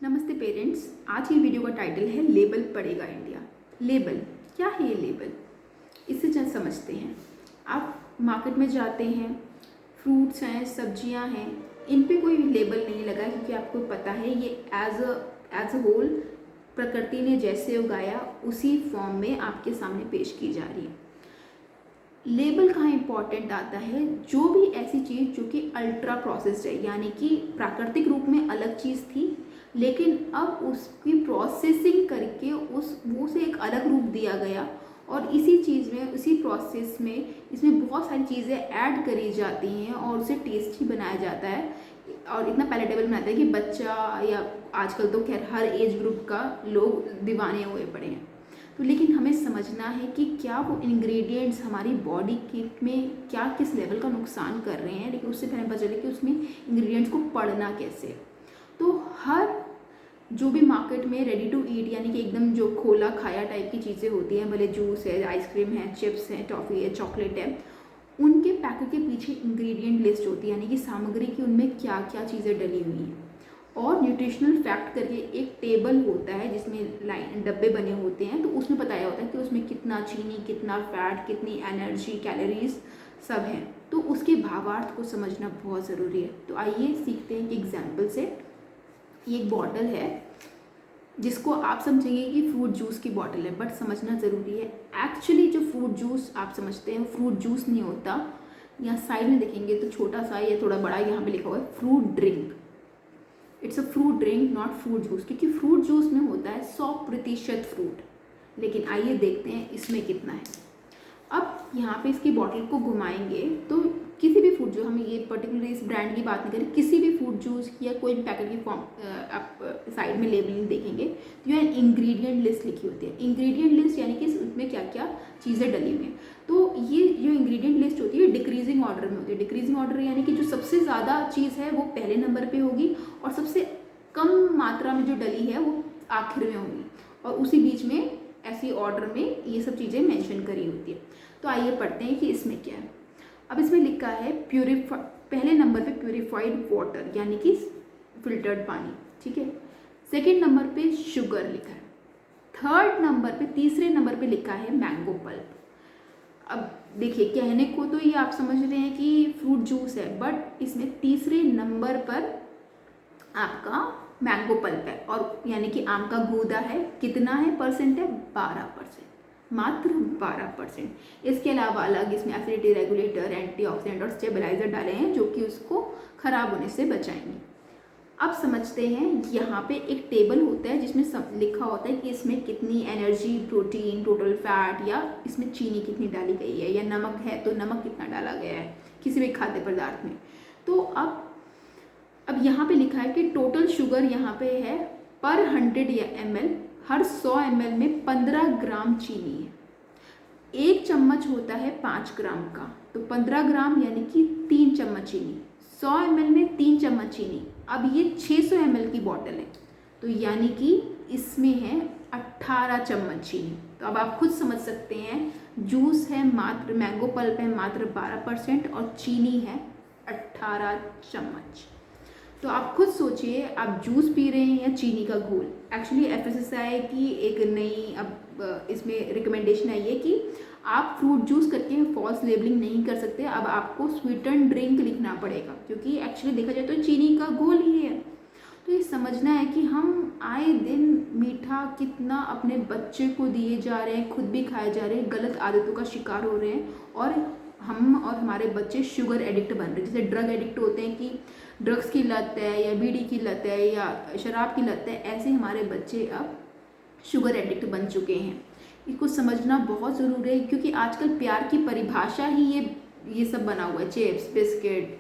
नमस्ते पेरेंट्स। आज की वीडियो का टाइटल है लेबल पढ़ेगा इंडिया। लेबल क्या है? ये लेबल इससे चंद समझते हैं। आप मार्केट में जाते हैं, फ्रूट्स हैं, सब्जियां हैं, इन पे कोई लेबल नहीं लगा क्योंकि आपको पता है ये एज अ होल प्रकृति ने जैसे उगाया उसी फॉर्म में आपके सामने पेश की जा रही है। लेबल कहाँ इंपॉर्टेंट आता है? जो भी ऐसी चीज़ जो कि अल्ट्रा प्रोसेस्ड है, यानी कि प्राकृतिक रूप में अलग चीज़ थी लेकिन अब उसकी प्रोसेसिंग करके वो से एक अलग रूप दिया गया और इसी चीज़ में, उसी प्रोसेस में इसमें बहुत सारी चीज़ें ऐड करी जाती हैं और उसे टेस्टी बनाया जाता है और इतना पैलेटेबल बनाता है कि बच्चा या आजकल तो खैर हर एज ग्रुप का लोग दीवाने हुए पड़े हैं। तो लेकिन हमें समझना है कि क्या वो इंग्रेडिएंट्स हमारी बॉडी के में क्या किस लेवल का नुकसान कर रहे हैं, लेकिन उससे पहले पता चले कि उसमें इंग्रेडिएंट्स को पढ़ना कैसे है। तो हर जो भी मार्केट में रेडी टू ईट यानी कि एकदम जो खोला खाया टाइप की चीज़ें होती हैं, भले जूस है, आइसक्रीम है, चिप्स है, टॉफ़ी है, चॉकलेट है, उनके पैकेट के पीछे इंग्रेडिएंट लिस्ट होती है, यानी कि सामग्री की उनमें क्या क्या चीज़ें डली हुई हैं। और न्यूट्रिशनल फैक्ट करके एक टेबल होता है जिसमें लाइन डब्बे बने होते हैं, तो उसमें बताया होता है कि उसमें कितना चीनी, कितना फैट, कितनी एनर्जी, कैलोरीज सब हैं। तो उसके भावार्थ को समझना बहुत ज़रूरी है। तो आइए सीखते हैं कि एग्जाम्पल से। ये एक बॉटल है जिसको आप समझेंगे कि फ्रूट जूस की बॉटल है, बट समझना ज़रूरी है एक्चुअली जो फ्रूट जूस आप समझते हैं फ्रूट जूस नहीं होता। यहाँ साइड में देखेंगे तो छोटा सा या थोड़ा बड़ा यहाँ पे लिखा हुआ है fruit drink. It's a fruit drink not fruit juice, क्योंकि फ्रूट जूस में होता है 100% फ्रूट। लेकिन आइए देखते हैं इसमें कितना है। अब यहाँ पे इसकी बॉटल को घुमाएंगे तो किसी भी फ्रूट जूस, हम ये पर्टिकुलर इस ब्रांड की बात नहीं करें, किसी भी फ्रूट जूस की या कोई भी पैकेट की फॉर्म आप साइड में लेबलिंग देखेंगे तो यहाँ इंग्रेडिएंट लिस्ट लिखी होती है। इंग्रेडिएंट लिस्ट यानी कि उसमें क्या क्या चीज़ें डली हुई हैं। तो ये जो इंग्रेडिएंट लिस्ट होती है डिक्रीजिंग ऑर्डर में होती है। डिक्रीजिंग ऑर्डर यानी कि जो सबसे ज़्यादा चीज़ है वो पहले नंबर पर होगी और सबसे कम मात्रा में जो डली है वो आखिर में होगी, और उसी बीच में ऐसी ऑर्डर में ये सब चीज़ें मेंशन करी होती है। तो आइए पढ़ते हैं कि इसमें क्या है। अब इसमें लिखा है पहले नंबर पे प्यूरिफाइड वाटर यानी कि फिल्टर्ड पानी, ठीक है। सेकंड नंबर पे शुगर लिखा है। थर्ड नंबर पे, तीसरे नंबर पे लिखा है मैंगो पल्प। अब देखिए, कहने को तो ये आप समझ रहे हैं कि फ्रूट जूस है, बट इसमें तीसरे नंबर पर आपका मैंगो पल्प है, और यानी कि आम का गूदा है। कितना है परसेंट है? 12%, मात्र 12%। इसके अलावा अलग इसमें एसिडिटी रेगुलेटर, एंटीऑक्सीडेंट और स्टेबलाइजर डाले हैं जो कि उसको खराब होने से बचाएंगे। अब समझते हैं, यहाँ पे एक टेबल होता है जिसमें सब लिखा होता है कि इसमें कितनी एनर्जी, प्रोटीन, टोटल फैट, या इसमें चीनी कितनी डाली गई है, या नमक है तो नमक कितना डाला गया है किसी भी खाद्य पदार्थ में। तो अब यहाँ पे लिखा है कि टोटल शुगर यहाँ पे है पर 100 ml, हर 100 ml में 15 ग्राम चीनी है। एक चम्मच होता है 5 ग्राम का, तो 15 ग्राम यानी कि 3 चम्मच चीनी। 100 ml में 3 चम्मच चीनी। अब ये 600 ml की बॉटल है, तो यानी कि इसमें है 18 चम्मच चीनी। तो अब आप खुद समझ सकते हैं, जूस है मात्र, मैंगो पल्प है मात्र 12% और चीनी है 18 चम्मच। तो आप खुद सोचिए, आप जूस पी रहे हैं या चीनी का घोल। एक्चुअली एफएसएसआई की एक नई अब इसमें रिकमेंडेशन आई है कि आप फ्रूट जूस करके फॉल्स लेबलिंग नहीं कर सकते। अब आपको स्वीटन ड्रिंक लिखना पड़ेगा, क्योंकि एक्चुअली देखा जाए तो चीनी का घोल ही है। तो ये समझना है कि हम आए दिन मीठा कितना अपने बच्चे को दिए जा रहे हैं, खुद भी खाए जा रहे हैं, गलत आदतों का शिकार हो रहे हैं, और हम और हमारे बच्चे शुगर एडिक्ट बन रहे हैं। जैसे ड्रग एडिक्ट होते हैं कि ड्रग्स की लत है या बीड़ी की लत है या शराब की लत है, ऐसे हमारे बच्चे अब शुगर एडिक्ट बन चुके हैं। इसको समझना बहुत ज़रूरी है, क्योंकि आजकल प्यार की परिभाषा ही ये सब बना हुआ है, चिप्स, बिस्किट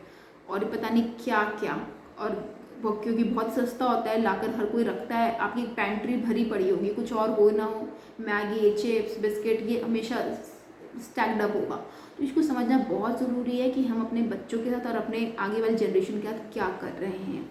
और पता नहीं क्या क्या। और वो क्योंकि बहुत सस्ता होता है, लाकर हर कोई रखता है। आपकी पैंट्री भरी पड़ी होगी, कुछ और हो ना हो, मैगी, चिप्स, बिस्किट, ये हमेशा स्टैक्ड अप होगा। तो इसको समझना बहुत ज़रूरी है कि हम अपने बच्चों के साथ और अपने आगे वाली जनरेशन के साथ क्या कर रहे हैं।